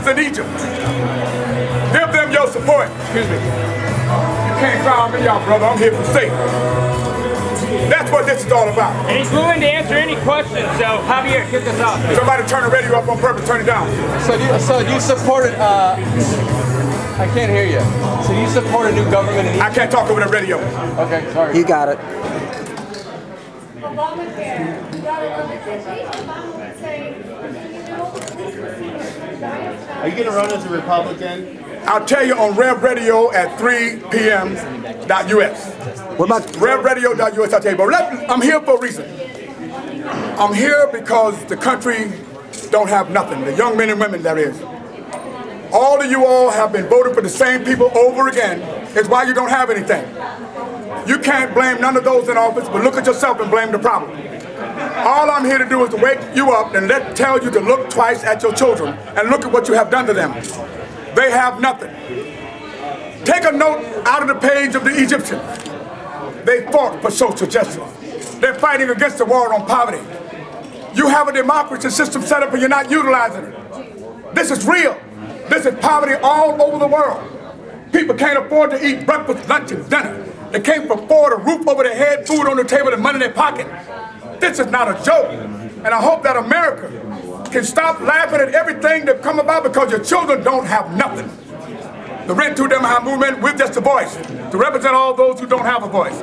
brothers in Egypt. Give them your support. Excuse me. You can't crown me out, brother. I'm here for state. That's what this is all about. And he's willing to answer any questions, so Javier, get this off. Somebody turn the radio up on purpose, turn it down. So you supported, I can't hear you. So you support a new government in Egypt? I can't talk over the radio. Okay, sorry. You got it. Are you going to run as a Republican? I'll tell you on Rev Radio at 3 p.m.US. What about RevRadio.us, I'll tell you. But I'm here for a reason. I'm here because the country don't have nothing. The young men and women, that is. All of you all have been voting for the same people over again. It's why you don't have anything. You can't blame none of those in office, but look at yourself and blame the problem. All I'm here to do is to wake you up and tell you to look twice at your children and look at what you have done to them. They have nothing. Take a note out of the page of the Egyptians. They fought for social justice. They're fighting against the war on poverty. You have a democracy system set up and you're not utilizing it. This is real. This is poverty all over the world. People can't afford to eat breakfast, lunch, and dinner. They can't afford a roof over their head, food on the table, and money in their pocket. This is not a joke. And I hope that America can stop laughing at everything that come about because your children don't have nothing. The Rent to Them movement, we're just a voice to represent all those who don't have a voice.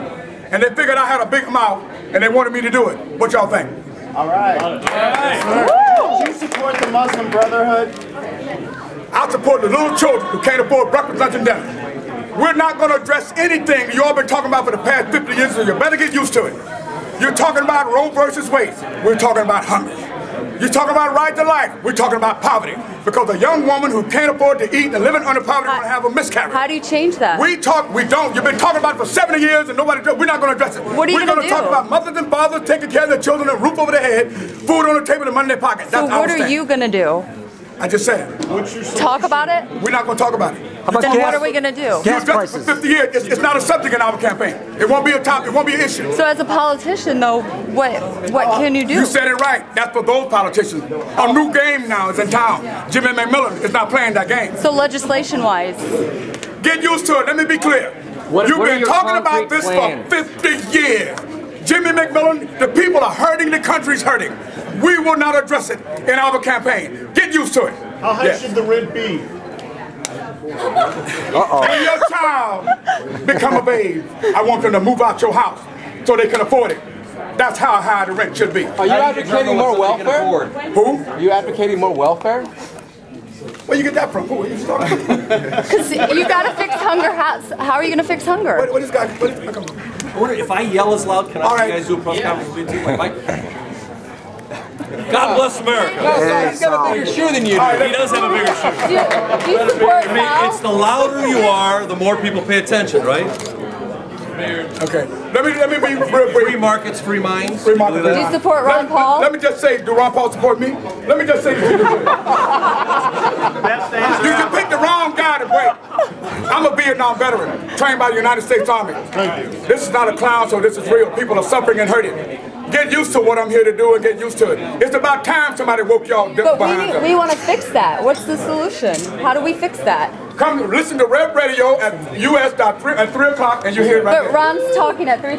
And they figured I had a big mouth and they wanted me to do it. What y'all think? All right. Do you support the Muslim Brotherhood? I support the little children who can't afford breakfast, lunch, and dinner. We're not going to address anything you all been talking about for the past 50 years, so you better get used to it. You're talking about Roe versus Wade. We're talking about hunger. You're talking about right to life. We're talking about poverty. Because a young woman who can't afford to eat and living under poverty will have a miscarriage. How do you change that? We don't. You've been talking about it for 70 years and nobody does. We're not going to address it. What are you going to do? We're going to talk about mothers and fathers taking care of their children, a roof over their head, food on the table, and money in their pocket. So what are you going to do? I just said. Talk about it? We're not going to talk about it. Then what are we going to do? Gas prices. For 50 years, it's not a subject in our campaign. It won't be a topic. It won't be an issue. So as a politician, though, what can you do? You said it right. That's for those politicians. A new game now is in town. Jimmy McMillan is not playing that game. So legislation-wise? Get used to it. Let me be clear. You've been talking about this for 50 years. Jimmy McMillan, the people are hurting. The country's hurting. We will not address it in our campaign. Get used to it. How high should the rent be? When your child become of age, I want them to move out your house so they can afford it. That's how high the rent should be. Are you advocating more welfare? Who? Are you advocating more welfare? Where you get that from? Who are you talking about? Because you got to fix hunger. How are you going to fix hunger? What is guy? I wonder if I yell as loud, can I you guys do a press conference with you? Like God bless America. No, he's got a bigger shoe than you do. He does have a bigger shoe. Do you support It's the louder you are, the more people pay attention, right? Okay. Let me be real brief. Free markets, free minds. Free markets. Do you support Ron Paul? Let me just say, do Ron Paul support me? Let me just say this. You picked the wrong guy to break. I'm a Vietnam veteran, trained by the United States Army. This is not a clown, so this is real. People are suffering and hurting. Get used to what I'm here to do and get used to it. It's about time somebody woke y'all behind them. But we want to fix that. What's the solution? How do we fix that? Come listen to Rev Radio at US.3 at 3 o'clock and you hear it right there. But Ron's talking at 3